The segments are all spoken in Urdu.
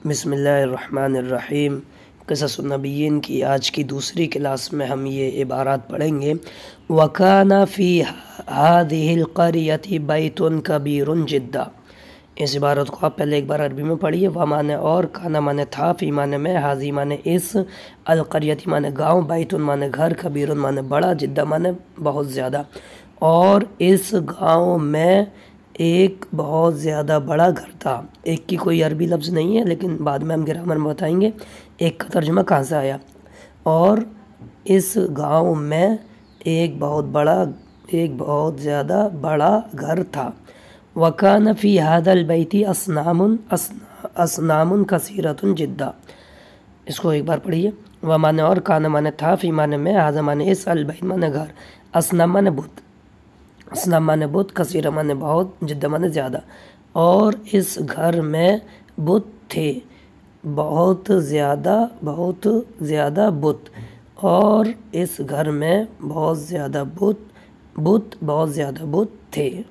بسم اللہ الرحمن الرحیم۔ قصص النبیین کی آج کی دوسری کلاس میں ہم یہ عبارات پڑھیں گے۔ وَكَانَ فِي هَذِهِ الْقَرْيَةِ بَيْتٌ كَبِيرٌ جِدًّا۔ اس عبارت کو آپ پہلے ایک بار عربی میں پڑھیے۔ و معنی اور، کانا معنی تھا، فی معنی میں، حاضی معنی اس، القریتی معنی گاؤں، بیتن معنی گھر، کبیرن معنی بڑا، جدہ معنی بہت زیادہ۔ اور اس گاؤں میں ایک بہت زیادہ بڑا گھر تھا۔ ایک کی کوئی عربی لفظ نہیں ہے، لیکن بعد میں ہم گرامر میں بتائیں گے ایک کا ترجمہ کہاں سے آیا۔ اور اس گاؤں میں ایک بہت زیادہ بڑا گھر تھا۔ وَكَانَ فِي هَذَا الْبَيْتِ أَصْنَامٌ كَثِيرَةٌ جِدًّا۔ اس کو ایک بار پڑھیے۔ و معنی اور، کانا معنی تھا، فی معنی میں، حاضر معنی اس، البیت معنی گھر، اصنام معنی بت، اصنام معنی بت، کثیر معنی بہت، جدہ معنی زیادہ۔ اور اس گھر میں بت تھے، بہت زیادہ بت۔ اور اس گھر میں بہت زیادہ بت تھے۔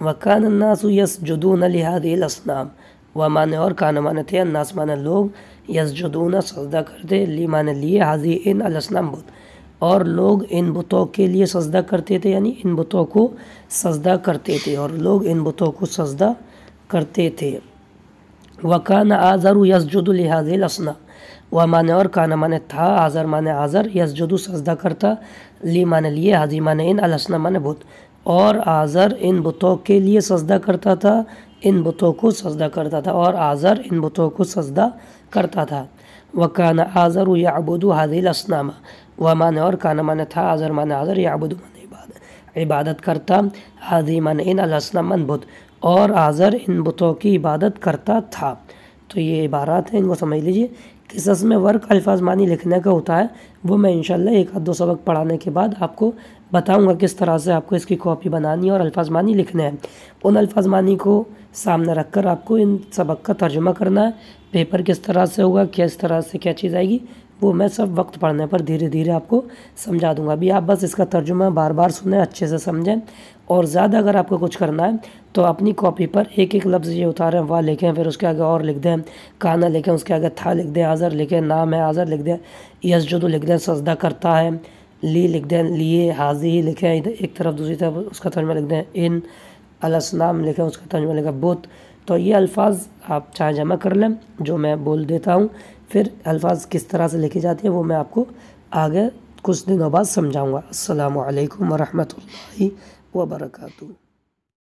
وَكَانَ النَّاسُ يَسْجُدُونَ لِهَذِهِ الْأَصْنَامِ۔ و معنی اور، کانا معنی تھے، الناس معنی لوگ، یسجدون سجدہ کرتے، لی معنی لیے، هذه ان الاسنام بت، اور لوگ ان بتوں کے لیے سجدہ کرتے تھے، یعنی ان بتوں کو سجدہ کرتے تھے، اور لوگ ان بتوں کو سجدہ کرتے تھے۔ وَكَانَ آزَرُ يَسْجُدُ لِهَذِهِ الْأَصْنَامِ۔ و معنی اور، کانا معنی تھا، آزر معنی آزر، یسجد سجدہ کرتا، لی معنی لیے، حاضی معنی ان، الاسنام معنی بت، اور آزر ان بتوں کے لیے سجدہ کرتا تھا، ان بتوں کو سجدہ کرتا تھا، اور آزر ان بتوں کو سجدہ کرتا تھا۔ وَكَانَ آزَرُ يَعْبُدُ هَذِهِ الْأَصْنَامَ۔ و معنی اور، کانا معنی تھا، آزر معنی آزر، یعبد معنی عبادت کرتا، حاضی معنی ان، الاسنام معنی بت، اور آزر ان بتوں کی عبادت کرتا تھا۔ تو یہ عبارات ہیں، ان کو سمجھ لیجئے۔ قصص میں ورک الفاظ معنی لکھنے کا ہوتا ہے، وہ میں انشاءاللہ ایک آدھ دو سبق پڑھانے کے بعد آپ کو بتاؤں گا کس طرح سے آپ کو اس کی کاپی بنانی اور الفاظ معنی لکھنے ہیں۔ ان الفاظ معنی کو سامنے رکھ کر آپ کو ان سبق کا ترجمہ کرنا ہے۔ پیپر کس طرح سے ہوگا، کس طرح سے کیا چیز آئے گی، وہ میں سب وقت پڑھنے پر دھیرے دھیرے آپ کو سمجھا دوں گا۔ ابھی آپ بس اس کا ترجمہ بار بار سنیں، اچھے سے سمجھیں، اور زیادہ اگر آپ کو کچھ کرنا ہے تو اپنی کاپی پر ایک ایک لفظ یہ اتاریں، وا لکھیں، پھر اس کے آگے اور لکھ دیں، کانا لکھیں، اس کے آگے تھا لکھ دیں، آزر لکھیں، نام ہے آزر لکھ دیں، یسجد لکھ دیں، سجدہ کرتا ہے، لی لکھ دیں، لیے، حاضی لکھیں، ایک طرف دوسری طرف اس کا ترجمہ لکھ دیں، ان، الاسنام لکھیں، اس کا ترجمہ لکھیں، بت۔ تو یہ الفاظ آپ چاہے جمع کر لیں جو میں بول دیتا ہوں، پھر الفاظ کس طرح سے لکھی جاتی ہیں وہ میں آپ کو آگے کچھ دنوں بعد سمجھاؤں گا۔ السلام علیکم ورحمۃ اللہ وبرکاتہ۔